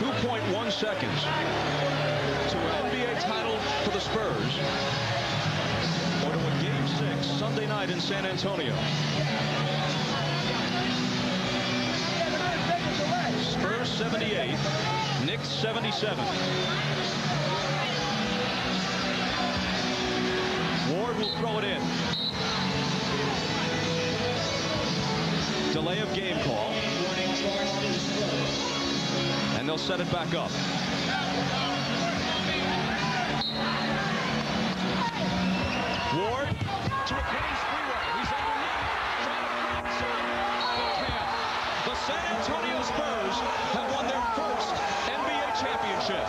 2.1 seconds to an NBA title for the Spurs, or to a Game 6 Sunday night in San Antonio. Spurs 78, Knicks 77. Ward will throw it in. Delay of game call. And they'll set it back up. Ward to a Kenny Sprewell. He's underneath. Trying to can't. The San Antonio Spurs have won their first NBA championship.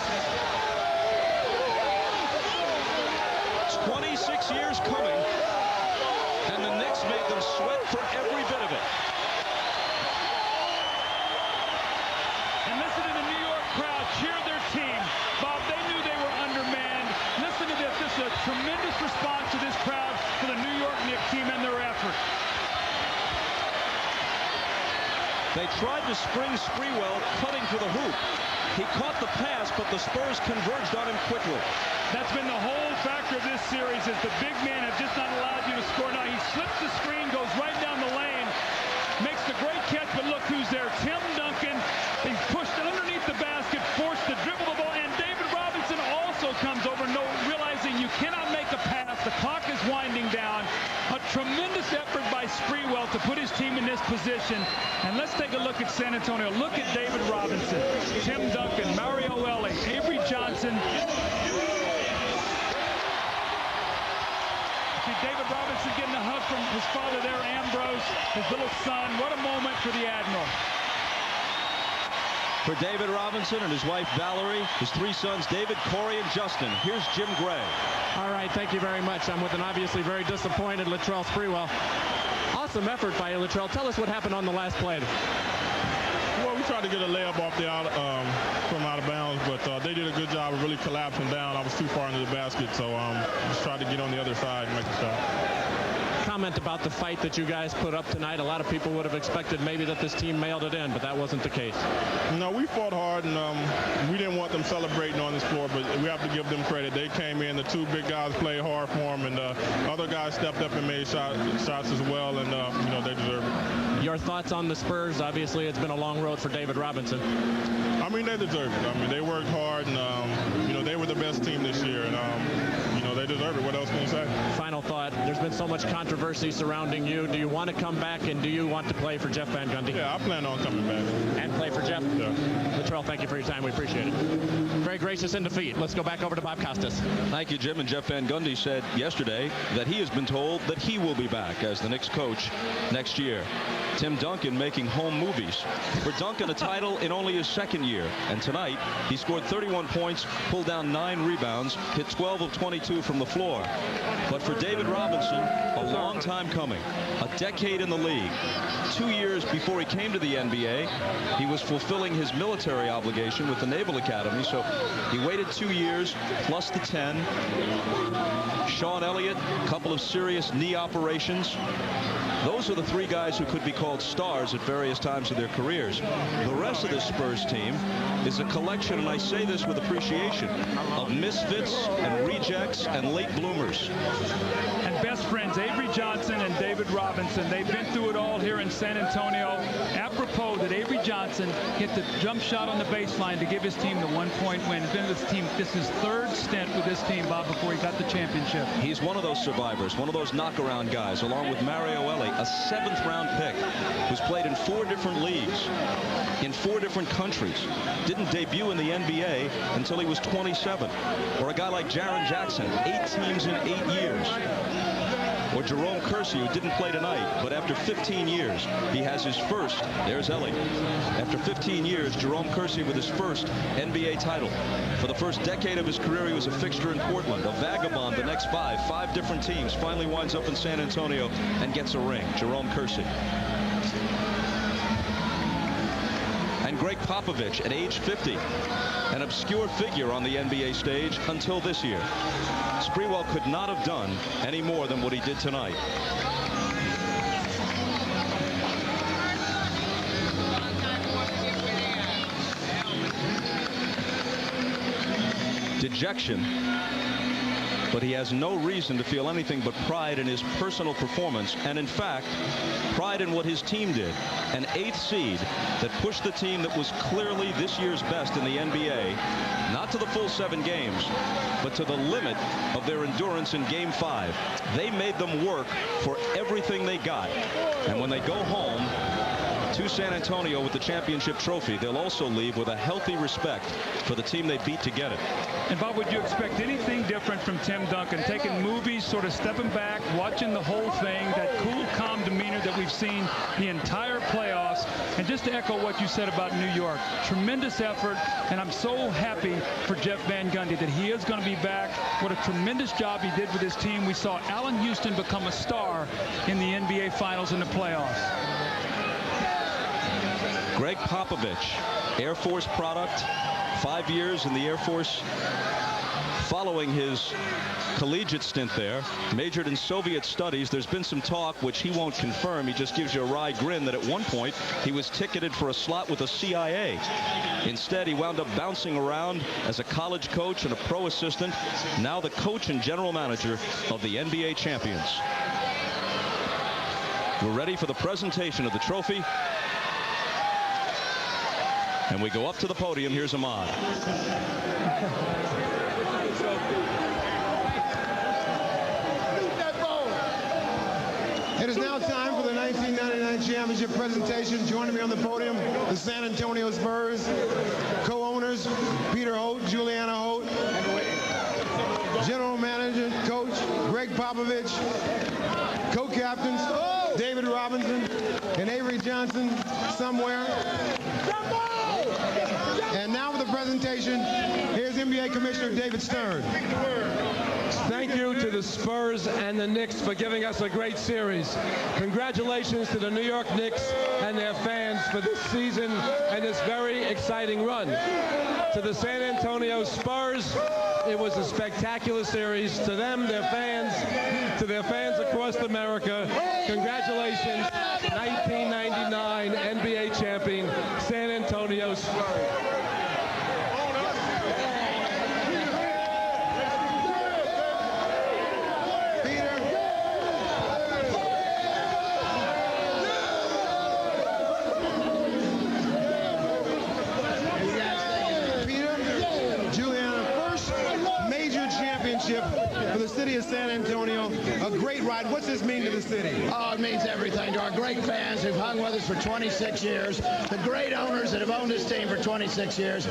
26 years coming, and the Knicks made them sweat for every bit of it. And listen to the New York crowd cheer their team. Bob, they knew they were undermanned. Listen to this. This is a tremendous response to this crowd for the New York Knicks team and their effort. They tried to spring Sprewell cutting for the hoop. He caught the pass, but the Spurs converged on him quickly. That's been the whole factor of this series, is the big man have just not allowed you to score. Now he slips the screen, goes right down the lane, makes the great catch, but look who's there. Tim Duncan. He's pushed underneath the basket, forced to dribble the ball, and David Robinson also comes over, realizing you cannot make a pass. The clock is winding down. A tremendous effort by Sprewell to put his team in this position. And let's take a look at San Antonio. Look at David Robinson, Tim Duncan, Mario Ellie, Avery Johnson. See David Robinson getting a hug from his father there, Ambrose, his little son. What a moment for the Admiral. For David Robinson and his wife Valerie, his three sons David, Corey, and Justin, here's Jim Gray. All right, thank you very much. I'm with an obviously very disappointed Latrell Sprewell. Awesome effort by Latrell. Tell us what happened on the last play. Well, we tried to get a layup off the from out of bounds, but they did a good job of really collapsing down. I was too far into the basket, so just tried to get on the other side and make a shot. Comment about the fight that you guys put up tonight. A lot of people would have expected maybe that this team mailed it in, but that wasn't the case. No, we fought hard, and we didn't want them celebrating on this floor, but we have to give them credit. They came in, the two big guys played hard for them, and other guys stepped up and made shots as well, and they deserve it. Your thoughts on the Spurs? Obviously, it's been a long road for David Robinson. I mean, they deserve it. I mean, they worked hard, and they were the best team this year, and they deserve it. What else can you say? Final thought. There's been so much controversy surrounding you. Do you want to come back, and do you want to play for Jeff Van Gundy? Yeah, I plan on coming back. And play for Jeff? Yeah. Latrell, thank you for your time. We appreciate it. Very gracious in defeat. Let's go back over to Bob Costas. Thank you, Jim. And Jeff Van Gundy said yesterday that he has been told that he will be back as the Knicks coach next year. Tim Duncan making home movies. For Duncan, a title in only his second year. And tonight, he scored 31 points, pulled down 9 rebounds, hit 12 of 22 from the floor. But for David Robinson, a long time coming. A decade in the league. 2 years before he came to the NBA, he was fulfilling his military obligation with the Naval Academy. So he waited 2 years, plus the 10. Sean Elliott, a couple of serious knee operations. Those are the 3 guys who could be called stars at various times of their careers. The rest of this Spurs team is a collection, and I say this with appreciation, of misfits and rejects and late bloomers. And best friends, Avery Johnson and David Robinson. They've been through it all here in San Antonio. Apropos that Avery Johnson hit the jump shot on the baseline to give his team the 1-point win. This is 3rd stint with this team, Bob, before he got the championship. He's one of those survivors, one of those knockaround guys, along with Mario Ellie, a 7th-round pick who's played in 4 different leagues, in 4 different countries. Didn't debut in the NBA until he was 27. Or a guy like Jaren Jackson, 8 teams in 8 years. Or Jerome Kersey, who didn't play tonight, but after 15 years, he has his first. There's Ellie. After 15 years, Jerome Kersey with his first NBA title. For the first decade of his career, he was a fixture in Portland, a vagabond the next 5 different teams, finally winds up in San Antonio and gets a ring. Jerome Kersey. And Greg Popovich at age 50, an obscure figure on the NBA stage until this year. Sprewell could not have done any more than what he did tonight. dejection. But he has no reason to feel anything but pride in his personal performance, and in fact, pride in what his team did. An 8th seed that pushed the team that was clearly this year's best in the NBA, not to the full 7 games, but to the limit of their endurance in Game 5. They made them work for everything they got. And when they go home to San Antonio with the championship trophy, they'll also leave with a healthy respect for the team they beat to get it. And Bob, would you expect anything different from Tim Duncan? Taking movies, sort of stepping back, watching the whole thing, that cool, calm demeanor that we've seen the entire playoffs. And just to echo what you said about New York, tremendous effort, and I'm so happy for Jeff Van Gundy that he is going to be back. What a tremendous job he did with his team. We saw Allen Houston become a star in the NBA Finals and the playoffs. Greg Popovich, Air Force product, 5 years in the Air Force following his collegiate stint there, majored in Soviet studies. There's been some talk, which he won't confirm, he just gives you a wry grin, that at one point he was ticketed for a slot with the CIA. Instead, he wound up bouncing around as a college coach and a pro assistant, now the coach and general manager of the NBA champions. We're ready for the presentation of the trophy. And we go up to the podium. Here's Ahmad. It is now time for the 1999 championship presentation. Joining me on the podium, the San Antonio Spurs co-owners, Peter Holt, Juliana Holt, general manager, coach, Greg Popovich, co-captains, David Robinson and Avery Johnson somewhere. And now for the presentation, here's NBA Commissioner David Stern. Thank you to the Spurs and the Knicks for giving us a great series. Congratulations to the New York Knicks and their fans for this season and this very exciting run. To the San Antonio Spurs, it was a spectacular series. To them, their fans, to their fans across America, congratulations, 1999 NBA champion, San Antonio Spurs. For the city of San Antonio, a great ride. What's this mean to the city? Oh, it means everything to our great fans who've hung with us for 26 years, the great owners that have owned this team for 26 years.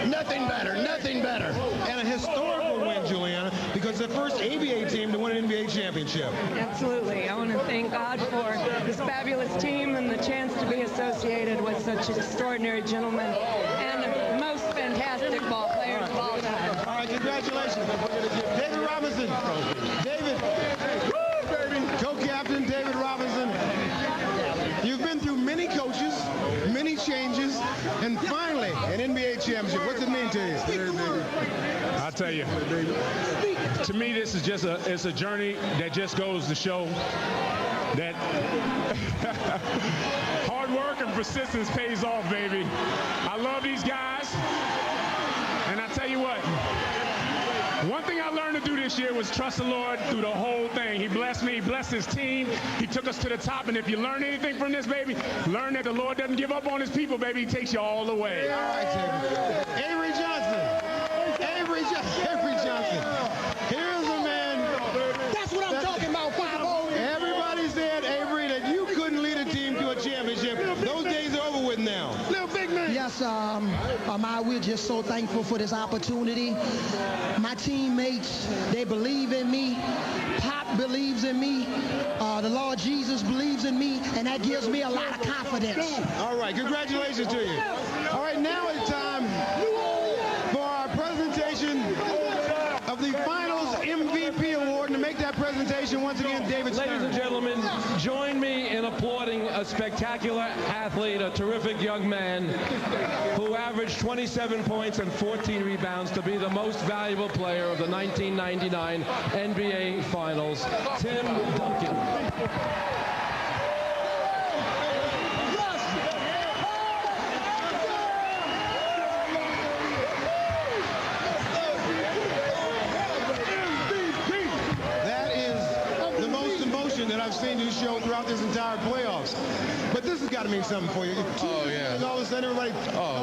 Nothing better, nothing better. And a historical win, Juliana, because the first ABA team to win an NBA championship. Absolutely. I want to thank God for this fabulous team and the chance to be associated with such extraordinary gentlemen and the most fantastic ball players of all time. All right, congratulations. David Robinson. David, co-captain David Robinson. You've been through many coaches, many changes, and finally an NBA championship. What's it mean to you? I'll tell you, to me, this is just it's a journey that just goes to show that hard work and persistence pays off, baby. I love these guys, and I tell you what, one thing I learned to do this year was trust the Lord through the whole thing. He blessed me, he blessed his team, he took us to the top, and if you learn anything from this, baby, learn that the Lord doesn't give up on his people, baby. He takes you all the way. All right, David. Avery Johnson. Avery Johnson. Here's a man. That's what I'm talking about. Everybody said, Avery, that you couldn't lead a team to a championship. Those days are over with now. Little big man. Yes, we're just so thankful for this opportunity. My teammates, they believe in me. Pop believes in me. The Lord Jesus believes in me, and that gives me a lot of confidence. All right, congratulations to you. All right, now it's time for our presentation of the Finals MVP Award. And to make that presentation, once again, David Stern. Ladies and gentlemen, join me in applauding a spectacular athlete, a terrific young man who averaged 27 points and 14 rebounds to be the most valuable player of the 1999 NBA Finals, Tim Duncan. show throughout this entire playoffs. But this has got to mean something for you. Oh, yeah. And all of a sudden, everybody,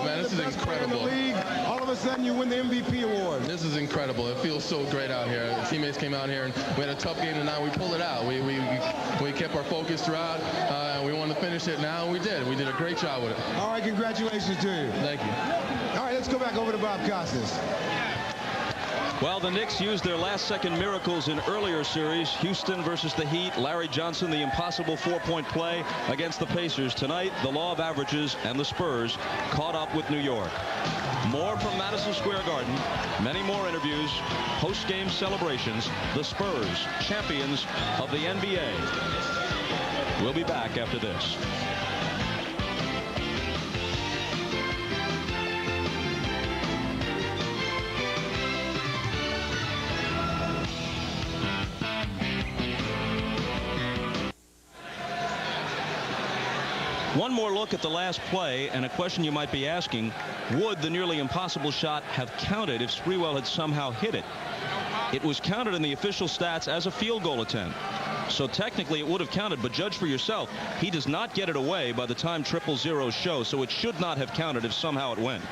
man, this is incredible. In the league, all of a sudden, you win the MVP award. This is incredible. It feels so great out here. The teammates came out here, and we had a tough game tonight. We pulled it out. We kept our focus throughout. We wanted to finish it now, and we did. We did a great job with it. All right, congratulations to you. Thank you. All right, let's go back over to Bob Costas. Well, the Knicks used their last-second miracles in earlier series. Houston versus the Heat. Larry Johnson, the impossible four-point play against the Pacers. Tonight, the law of averages and the Spurs caught up with New York. More from Madison Square Garden. Many more interviews. Post-game celebrations. The Spurs, champions of the NBA. We'll be back after this. One more look at the last play, and a question you might be asking: would the nearly impossible shot have counted if Sprewell had somehow hit it? It was counted in the official stats as a field goal attempt. So technically it would have counted, but judge for yourself. He does not get it away by the time 000 show, so it should not have counted if somehow it went.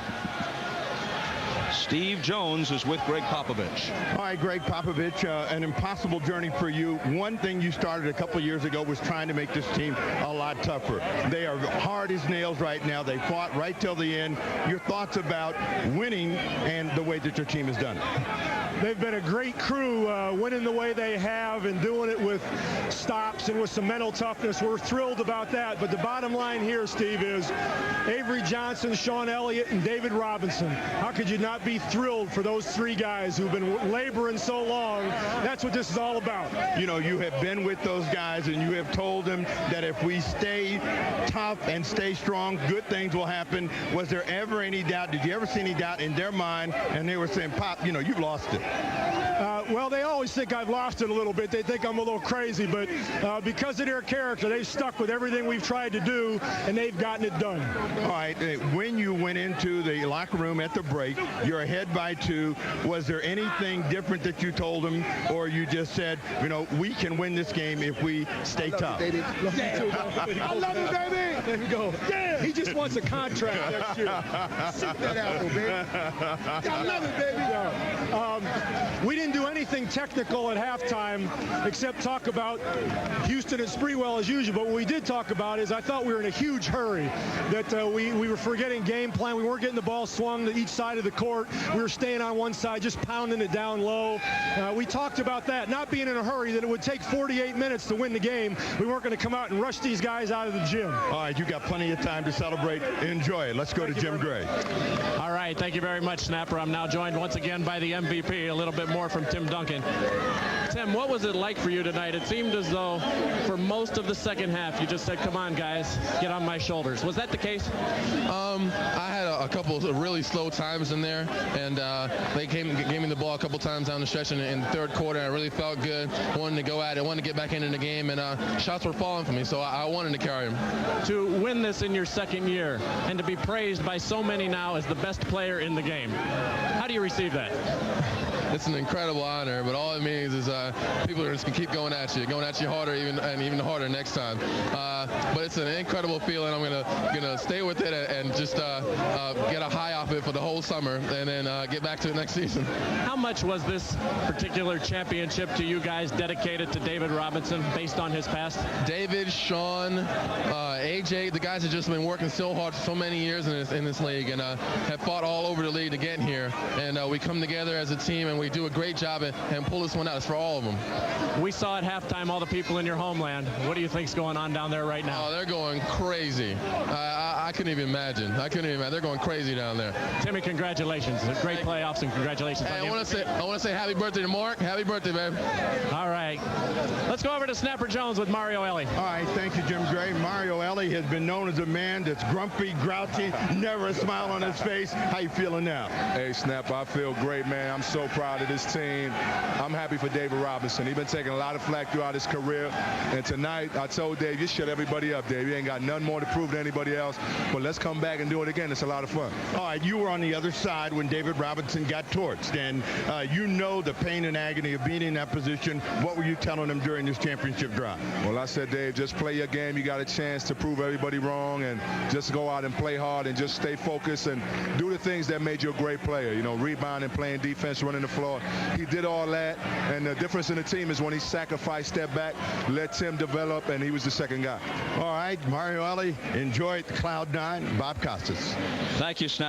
Steve Jones is with Greg Popovich. All right, Greg Popovich, an impossible journey for you. One thing you started a couple years ago was trying to make this team a lot tougher. They are hard as nails right now. They fought right till the end. Your thoughts about winning and the way that your team has done it? They've been a great crew, winning the way they have and doing it with stops and with some mental toughness. We're thrilled about that. But the bottom line here, Steve, is Avery Johnson, Sean Elliott, and David Robinson. How could you not be thrilled for those three guys who've been laboring so long? That's what this is all about. You know, you have been with those guys, and you have told them that if we stay tough and stay strong, good things will happen. Was there ever any doubt? Did you ever see any doubt in their mind? And they were saying, Pop, you know, you've lost it. Well, they always think I've lost it a little bit. They think I'm a little crazy, but because of their character, they've stuck with everything we've tried to do, and they've gotten it done. All right, when you went into the locker room at the break, you're ahead by 2. Was there anything different that you told them, or you just said, you know, we can win this game if we stay tough? I love you, baby. There we go. Yeah. He just wants a contract next year. Sit that out, baby. I love it, baby. Yeah. We didn't do anything technical at halftime except talk about Houston and Sprewell as usual. But what we did talk about is I thought we were in a huge hurry, that we were forgetting game plan. We weren't getting the ball swung to each side of the court. We were staying on one side, just pounding it down low. We talked about that, not being in a hurry, that it would take 48 minutes to win the game. We weren't going to come out and rush these guys out of the gym. All right, you got plenty of time to celebrate. Enjoy it. Let's go to Jim Gray. All right, thank you very much, Snapper. I'm now joined once again by the MVP. A little bit more from Tim Duncan. Tim, what was it like for you tonight? It seemed as though for most of the second half you just said, come on, guys, get on my shoulders. Was that the case? I had a couple of really slow times in there, and they gave me the ball a couple times down the stretch in the third quarter, and I really felt good. Wanted to go at it, wanted to get back into the game, and shots were falling for me, so I wanted to carry them. To win this in your second year and to be praised by so many now as the best player in the game, how do you receive that? It's an incredible honor, but all it means is people are just going to keep going at you harder, even harder next time. But it's an incredible feeling. I'm gonna stay with it and just get a high off it for the whole summer, and then get back to it next season. How much was this particular championship to you guys dedicated to David Robinson based on his past? David, Sean, AJ, the guys have just been working so hard for so many years in this league, and have fought all over the league to get here. And we come together as a team, and we do a great job and pull this one out. It's for all of them. We saw at halftime all the people in your homeland. What do you think's going on down there right now? Oh, they're going crazy. I couldn't even imagine. They're going crazy down there. Timmy, congratulations. Great playoffs, and congratulations. Hey, I want to say happy birthday to Mark. Happy birthday, babe. All right. Let's go over to Snapper Jones with Mario Elie. All right, thank you, Jim Gray. Mario Elie has been known as a man that's grumpy, grouchy, never a smile on his face. How you feeling now? Hey, Snapper, I feel great, man. I'm so proud of this team. I'm happy for David Robinson. He's been taking a lot of flack throughout his career. And tonight, I told Dave, you shut everybody up, Dave. You ain't got nothing more to prove to anybody else. But let's come back and do it again. It's a lot of have fun. All right, you were on the other side when David Robinson got torched, and you know the pain and agony of being in that position. What were you telling him during this championship drive? Well, I said, Dave, just play your game. You got a chance to prove everybody wrong, and just go out and play hard and just stay focused and do the things that made you a great player. You know, rebounding, playing defense, running the floor. He did all that, and the difference in the team is when he sacrificed, stepped back, let Tim develop, and he was the second guy. All right, Mario Elie, enjoy it, Cloud9. Bob Costas. Thank you, Snap.